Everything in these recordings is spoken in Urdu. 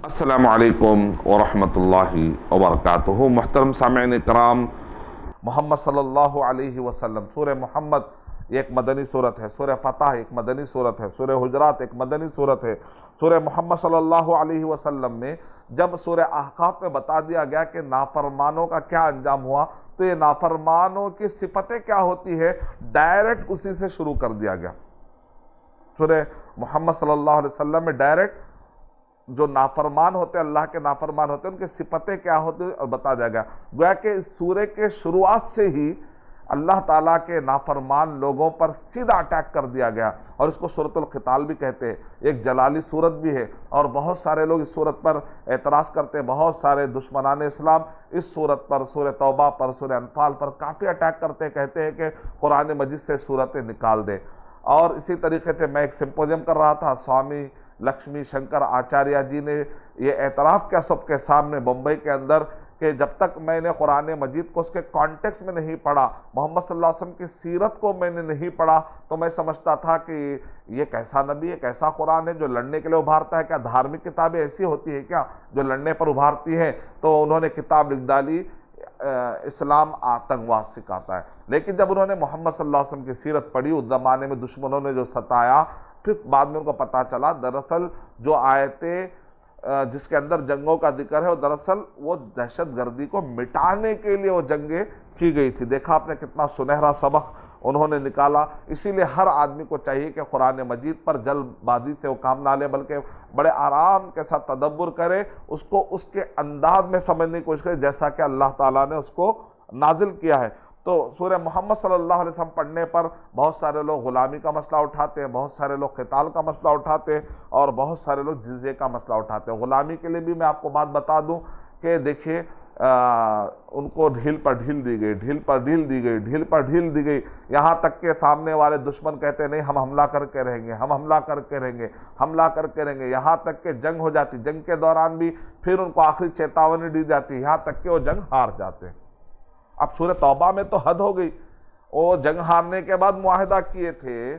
السلام علیکم ورحمۃ اللہ وبرکاتہ۔ محترم سامعین کرام، محمد صلی اللہ علیہ وسلم، سورہ محمد یہ ایک مدنی صورت ہے، سورہ فتح ایک مدنی صورت ہے، سورہ حجرات ایک مدنی صورت ہے۔ سورہ محمد صلی اللہ علیہ وسلم میں جب سورہ احقاف میں بتا دیا گیا کہ نافرمانوں کا کیا انجام ہوا، تو یہ نافرمانوں کی صفتیں کیا ہوتی ہے، ڈائریکٹ اسی سے شروع کر دیا گیا۔ سورہ محمد صلی اللہ علیہ وسلم میں ڈائریکٹ جو نافرمان ہوتے ہیں، اللہ کے نافرمان ہوتے ہیں، ان کی صفتیں کیا ہوتی ہیں اور بتا دیا گیا۔ گویا کہ اس سورے کے شروعات سے ہی اللہ تعالیٰ کے نافرمان لوگوں پر سیدھا اٹیک کر دیا گیا، اور اس کو سورۃ القتال بھی کہتے ہیں۔ ایک جلالی سورت بھی ہے، اور بہت سارے لوگ اس سورت پر اعتراض کرتے ہیں، بہت سارے دشمنان اسلام اس سورت پر، سورہ توبہ پر، سورہ انفال پر کافی اٹیک کرتے ہیں، کہتے ہیں کہ قرآن مجید سے سورتیں نکال دے۔ اور اسی طریقے سے میں ایک سمپوزیم کر رہا تھا، سوامی لکشمی شنکر آچاریہ جی نے یہ اعتراف کیا سب کے سامنے بمبئی کے اندر، کہ جب تک میں نے قرآن مجید کو اس کے کانٹیکس میں نہیں پڑھا، محمد صلی اللہ علیہ وسلم کی سیرت کو میں نے نہیں پڑھا، تو میں سمجھتا تھا کہ یہ کیسا نبی ہے، کیسا قرآن ہے جو لڑنے کے لیے ابھارتا ہے۔ کیا دھارمک کتابیں ایسی ہوتی ہیں کیا جو لڑنے پر ابھارتی ہیں؟ تو انہوں نے کتاب لکھ ڈالی، اسلام آتنکواد سکھاتا ہے۔ لیکن جب انہوں نے محمد صلی اللہ علیہ وسلم کی سیرت پڑھی، اس زمانے میں دشمنوں نے جو ستایا، پھر بعد میں ان کو پتہ چلا دراصل جو آیتیں جس کے اندر جنگوں کا ذکر ہے، وہ دراصل وہ دہشت گردی کو مٹانے کے لیے وہ جنگیں کی گئی تھی۔ دیکھا آپ نے کتنا سنہرا سبق انہوں نے نکالا۔ اسی لیے ہر آدمی کو چاہیے کہ قرآن مجید پر جلد بازی سے وہ کام نہ لے، بلکہ بڑے آرام کے ساتھ تدبر کرے، اس کو اس کے انداز میں سمجھنے کی کوشش کرے جیسا کہ اللہ تعالیٰ نے اس کو نازل کیا ہے۔ تو سورہ محمد صلی اللہ علیہ وسلم پڑھنے پر بہت سارے لوگ غلامی کا مسئلہ اٹھاتے ہیں، بہت سارے لوگ قتال کا مسئلہ اٹھاتے ہیں، اور بہت سارے لوگ جزیے کا مسئلہ اٹھاتے ہیں۔ غلامی کے لیے بھی میں آپ کو بات بتا دوں کہ دیکھیے ان کو ڈھیل پر ڈھیل دی گئی، ڈھیل پر ڈھیل دی گئی، ڈھیل پر ڈھیل دی گئی، یہاں تک کہ سامنے والے دشمن کہتے ہیں نہیں ہم حملہ کر کے رہیں گے، ہم حملہ کر کے رہیں گے، حملہ کر کے رہیں گے، یہاں تک کہ جنگ ہو جاتی، جنگ کے دوران بھی پھر ان کو آخری چیتاونی دی جاتی، یہاں تک کہ وہ جنگ ہار جاتے ہیں۔ اب سورہ توبہ میں تو حد ہو گئی، وہ جنگ ہارنے کے بعد معاہدہ کیے تھے۔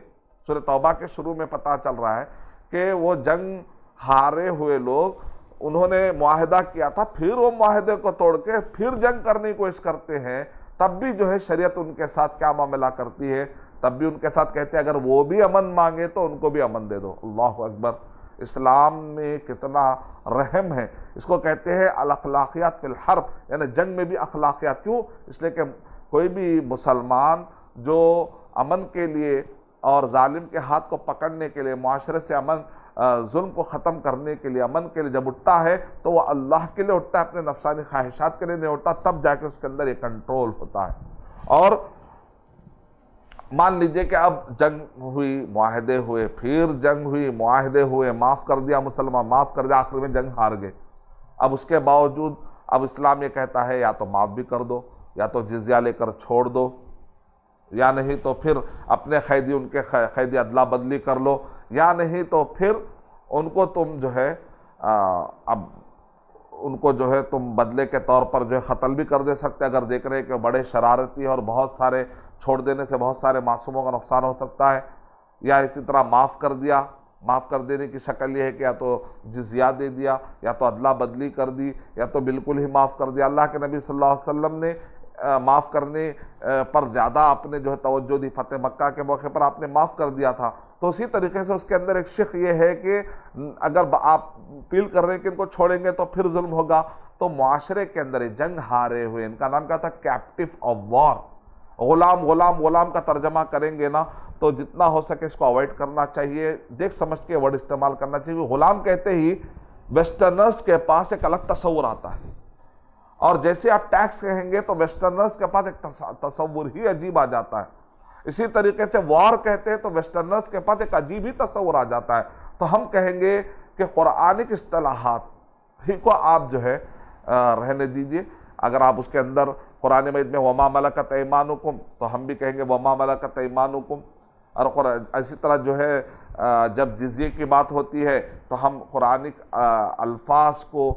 سورہ توبہ کے شروع میں پتہ چل رہا ہے کہ وہ جنگ ہارے ہوئے لوگ انہوں نے معاہدہ کیا تھا، پھر وہ معاہدے کو توڑ کے پھر جنگ کرنے کی کوشش کرتے ہیں، تب بھی جو ہے شریعت ان کے ساتھ کیا معاملہ کرتی ہے، تب بھی ان کے ساتھ کہتے ہیں اگر وہ بھی امن مانگے تو ان کو بھی امن دے دو۔ اللہ اکبر! اسلام میں کتنا رحم ہے۔ اس کو کہتے ہیں الاخلاقیات فی الحرب، یعنی جنگ میں بھی اخلاقیات۔ کیوں؟ اس لیے کہ کوئی بھی مسلمان جو امن کے لیے اور ظالم کے ہاتھ کو پکڑنے کے لیے، معاشرے سے امن ظلم کو ختم کرنے کے لیے، امن کے لیے جب اٹھتا ہے تو وہ اللہ کے لیے اٹھتا ہے، اپنے نفسانی خواہشات کے لیے نہیں اٹھتا، تب جا کے اس کے اندر یہ کنٹرول ہوتا ہے۔ اور مان لیجئے کہ اب جنگ ہوئی، معاہدے ہوئے، پھر جنگ ہوئی، معاہدے ہوئے، معاف کر دیا مسلمان، معاف کر دیا، آخر میں جنگ ہار گئے۔ اب اس کے باوجود اب اسلام یہ کہتا ہے یا تو معاف بھی کر دو، یا تو جزیہ لے کر چھوڑ دو، یا نہیں تو پھر اپنے قیدی ان کے قیدی ادلا بدلی کر لو، یا نہیں تو پھر ان کو تم جو ہے اب ان کو جو ہے تم بدلے کے طور پر جو ہے قتل بھی کر دے سکتے، اگر دیکھ رہے کہ بڑے شرارتی اور بہت سارے چھوڑ دینے سے بہت سارے معصوموں کا نقصان ہو سکتا ہے۔ یا اسی طرح معاف کر دیا، معاف کر دینے کی شکل یہ ہے کہ یا تو جزیہ دے دیا، یا تو ادلا بدلی کر دی، یا تو بالکل ہی معاف کر دیا۔ اللہ کے نبی صلی اللہ علیہ وسلم نے معاف کرنے پر زیادہ آپ نے جو ہے توجہ دی، فتح مکہ کے موقع پر آپ نے معاف کر دیا تھا۔ تو اسی طریقے سے اس کے اندر ایک شق یہ ہے کہ اگر آپ فیل کر رہے ہیں کہ ان کو چھوڑیں گے تو پھر ظلم ہوگا، تو معاشرے کے اندر جنگ ہارے ہوئے، ان کا نام کیا تھا؟ Captive of war. غلام غلام غلام کا ترجمہ کریں گے نا تو جتنا ہو سکے اس کو اوائڈ کرنا چاہیے، دیکھ سمجھ کے ورڈ استعمال کرنا چاہیے۔ غلام کہتے ہی ویسٹرنرز کے پاس ایک الگ تصور آتا ہے، اور جیسے آپ ٹیکس کہیں گے تو ویسٹرنرز کے پاس ایک تصور ہی عجیب آ جاتا ہے۔ اسی طریقے سے وار کہتے ہیں تو ویسٹرنرز کے پاس ایک عجیب ہی تصور آ جاتا ہے۔ تو ہم کہیں گے کہ قرآنک اصطلاحات ہی کو آپ جو ہے رہنے دیجئے۔ اگر آپ اس کے اندر قرآن مجید میں وما ملکت ایمانکم، تو ہم بھی کہیں گے وما ملکت ایمانکم۔ اور اسی طرح جو ہے جب جزیے کی بات ہوتی ہے تو ہم قرآنک الفاظ کو،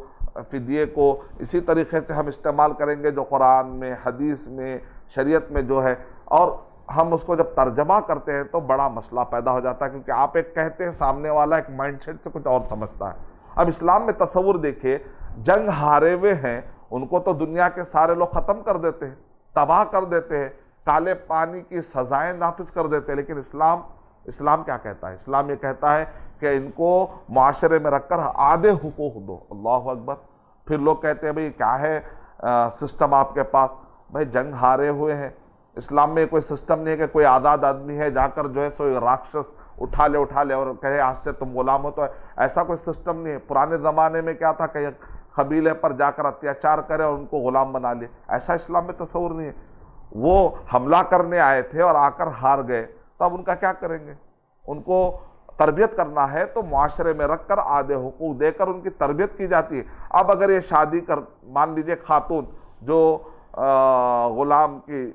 فدیے کو اسی طریقے سے ہم استعمال کریں گے جو قرآن میں، حدیث میں، شریعت میں جو ہے۔ اور ہم اس کو جب ترجمہ کرتے ہیں تو بڑا مسئلہ پیدا ہو جاتا ہے، کیونکہ آپ ایک کہتے ہیں، سامنے والا ایک مائنڈ سیٹ سے کچھ اور سمجھتا ہے۔ اب اسلام میں تصور دیکھیے، جنگ ہارے ہوئے ہیں ان کو تو دنیا کے سارے لوگ ختم کر دیتے ہیں، تباہ کر دیتے ہیں، کالے پانی کی سزائیں نافذ کر دیتے ہیں، لیکن اسلام کیا کہتا ہے؟ اسلام یہ کہتا ہے کہ ان کو معاشرے میں رکھ کر آدھے حقوق دو۔ اللہ اکبر۔ پھر لوگ کہتے ہیں بھئی کیا ہے سسٹم آپ کے پاس؟ بھئی جنگ ہارے ہوئے ہیں، اسلام میں کوئی سسٹم نہیں ہے کہ کوئی آزاد آدمی ہے جا کر جو ہے سو راکشس اٹھا لے اور کہے آج سے تم غلام ہو، تو ایسا کوئی سسٹم نہیں ہے۔ پرانے زمانے میں کیا تھا کہ قبیلے پر جا کر اتیاچار کرے اور ان کو غلام بنا لے، ایسا اسلام میں تصور نہیں ہے۔ وہ حملہ کرنے آئے تھے اور آ کر ہار گئے، تو اب ان کا کیا کریں گے؟ ان کو تربیت کرنا ہے تو معاشرے میں رکھ کر آدھے حقوق دے کر ان کی تربیت کی جاتی ہے۔ اب اگر یہ شادی کر، مان لیجئے خاتون جو غلام کی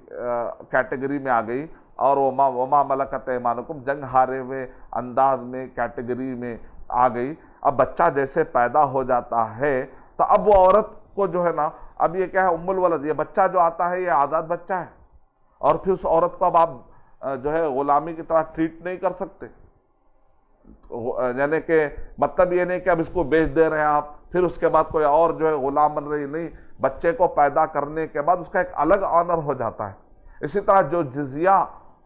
کیٹیگری میں آ گئی اور وما ملکت ایمانکم جنگ ہارے ہوئے انداز میں کیٹیگری میں آ گئی، اب بچہ جیسے پیدا ہو جاتا ہے تو اب وہ عورت کو جو ہے نا، اب یہ کیا ہے ام الولد، یہ بچہ جو آتا ہے یہ آزاد بچہ ہے، اور پھر اس عورت کو اب آپ جو ہے غلامی کی طرح ٹریٹ نہیں کر سکتے، یعنی کہ مطلب یہ نہیں کہ اب اس کو بیچ دے رہے ہیں آپ، پھر اس کے بعد کوئی اور جو ہے غلام بن رہی، نہیں، بچے کو پیدا کرنے کے بعد اس کا ایک الگ آنر ہو جاتا ہے۔ اسی طرح جو جزیہ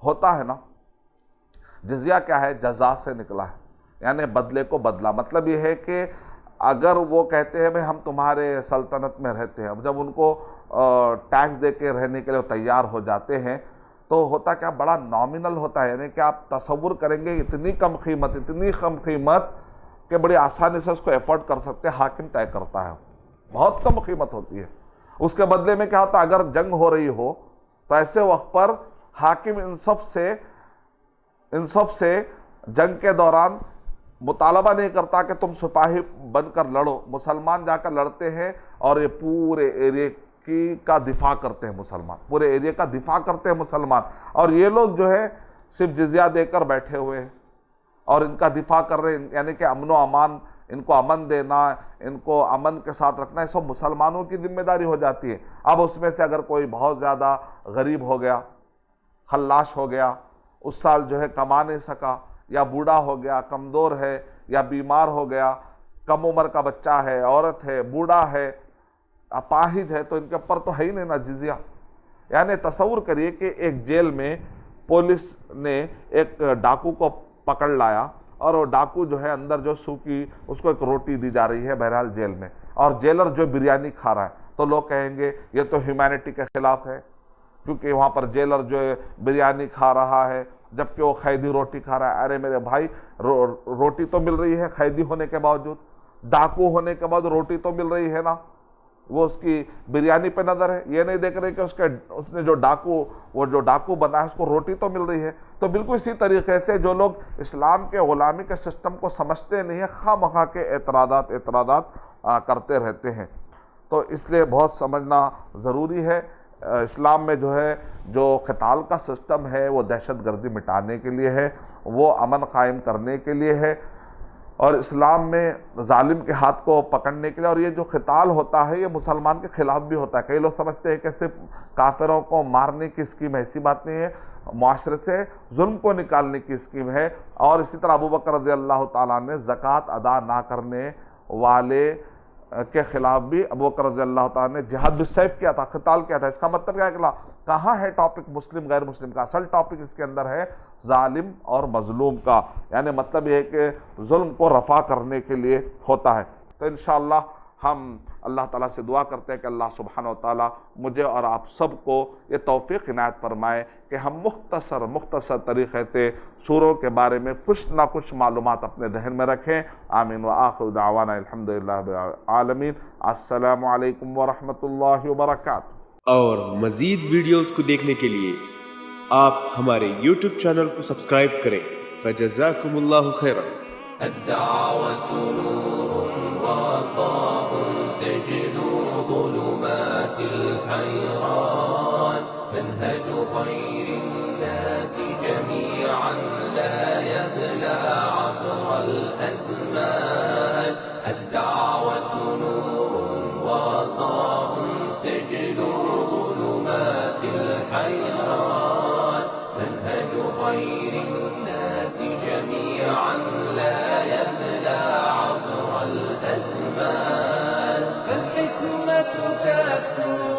ہوتا ہے نا، جزیہ کیا ہے؟ جزا سے نکلا ہے، یعنی بدلے کو بدلہ۔ مطلب یہ ہے کہ اگر وہ کہتے ہیں بھئی ہم تمہارے سلطنت میں رہتے ہیں، اب جب ان کو ٹیکس دے کے رہنے کے لیے تیار ہو جاتے ہیں تو ہوتا کیا بڑا نامنل ہوتا ہے، یعنی کہ آپ تصور کریں گے اتنی کم قیمت کہ بڑی آسانی سے اس کو ایفورڈ کر سکتے ہیں، حاکم طے کرتا ہے، بہت کم قیمت ہوتی ہے۔ اس کے بدلے میں کیا ہوتا ہے؟ اگر جنگ ہو رہی ہو تو ایسے وقت پر حاکم ان سب سے جنگ کے دوران مطالبہ نہیں کرتا کہ تم سپاہی بن کر لڑو، مسلمان جا کر لڑتے ہیں اور یہ پورے ایریے کا دفاع کرتے ہیں مسلمان، پورے ایریے کا دفاع کرتے ہیں مسلمان، اور یہ لوگ جو ہے صرف جزیہ دے کر بیٹھے ہوئے ہیں اور ان کا دفاع کر رہے ہیں، یعنی کہ امن و امان، ان کو امن دینا، ان کو امن کے ساتھ رکھنا، یہ سب مسلمانوں کی ذمہ داری ہو جاتی ہے۔ اب اس میں سے اگر کوئی بہت زیادہ غریب ہو گیا، خلاش ہو گیا، اس سال جو ہے کما نہیں سکا، یا بوڑھا ہو گیا، کمزور ہے، یا بیمار ہو گیا، کم عمر کا بچہ ہے، عورت ہے، بوڑھا ہے، اپاہج ہے، تو ان کے اوپر تو ہے ہی نہیں نا جزیہ۔ یعنی تصور کریے کہ ایک جیل میں پولیس نے ایک ڈاکو کو پکڑ لایا، اور وہ ڈاکو جو ہے اندر جو سوکھی اس کو ایک روٹی دی جا رہی ہے بہرحال جیل میں، اور جیلر جو بریانی کھا رہا ہے، تو لوگ کہیں گے یہ تو ہیومینٹی کے خلاف ہے، کیونکہ وہاں پر جیلر جو ہے بریانی کھا رہا ہے جبکہ وہ قیدی روٹی کھا رہا ہے۔ ارے میرے بھائی، روٹی تو مل رہی ہے قیدی ہونے کے باوجود، ڈاکو ہونے کے بعد روٹی تو مل رہی ہے نا، وہ اس کی بریانی پہ نظر ہے، یہ نہیں دیکھ رہے کہ اس نے جو ڈاکو بنا ہے اس کو روٹی تو مل رہی ہے۔ تو بالکل اسی طریقے سے جو لوگ اسلام کے غلامی کے سسٹم کو سمجھتے نہیں ہیں، خواہ مخواہ کے اعتراضات کرتے رہتے ہیں۔ تو اس لیے بہت سمجھنا ضروری ہے۔ اسلام میں جو ہے جو قتال کا سسٹم ہے وہ دہشت گردی مٹانے کے لیے ہے، وہ امن قائم کرنے کے لیے ہے، اور اسلام میں ظالم کے ہاتھ کو پکڑنے کے لیے۔ اور یہ جو قتال ہوتا ہے یہ مسلمان کے خلاف بھی ہوتا ہے۔ کئی لوگ سمجھتے ہیں کہ صرف کافروں کو مارنے کی اسکیم ہے، ایسی بات نہیں ہے، معاشرے سے ظلم کو نکالنے کی اسکیم ہے۔ اور اسی طرح ابو بکر رضی اللہ تعالیٰ نے زکوٰۃ ادا نہ کرنے والے کے خلاف بھی ابو بکر رضی اللہ تعالیٰ نے جہاد بالسیف کیا تھا، قتال کیا تھا۔ اس کا مطلب کیا ہے؟ کہاں ہے ٹاپک مسلم غیر مسلم کا؟ اصل ٹاپک اس کے اندر ہے ظالم اور مظلوم کا، یعنی مطلب یہ ہے کہ ظلم کو رفع کرنے کے لیے ہوتا ہے۔ تو انشاءاللہ ہم اللہ تعالیٰ سے دعا کرتے ہیں کہ اللہ سبحانہ وتعالیٰ مجھے اور آپ سب کو یہ توفیق عنایت فرمائے کہ ہم مختصر طریقے سے سوروں کے بارے میں کچھ نہ کچھ معلومات اپنے ذہن میں رکھیں۔ آمین وآخر دعوانا الحمدللہ رب العالمین۔ السلام علیکم ورحمۃ اللہ وبرکاتہ۔ اور مزید ویڈیوز کو دیکھنے کے لیے آپ ہمارے یوٹیوب چینل کو سبسکرائب کریں۔ فجزاکم اللہ خیرا۔ الدعوة نور وضاء تجلو ظلمات الحيران، منهج خير الناس جميعا لا يبلى عبر الأزمان. الدعوة نور وضاء تجلو ظلمات الحيران، منهج خير الناس جميعا لا يبلى عبر الأزمان. رسول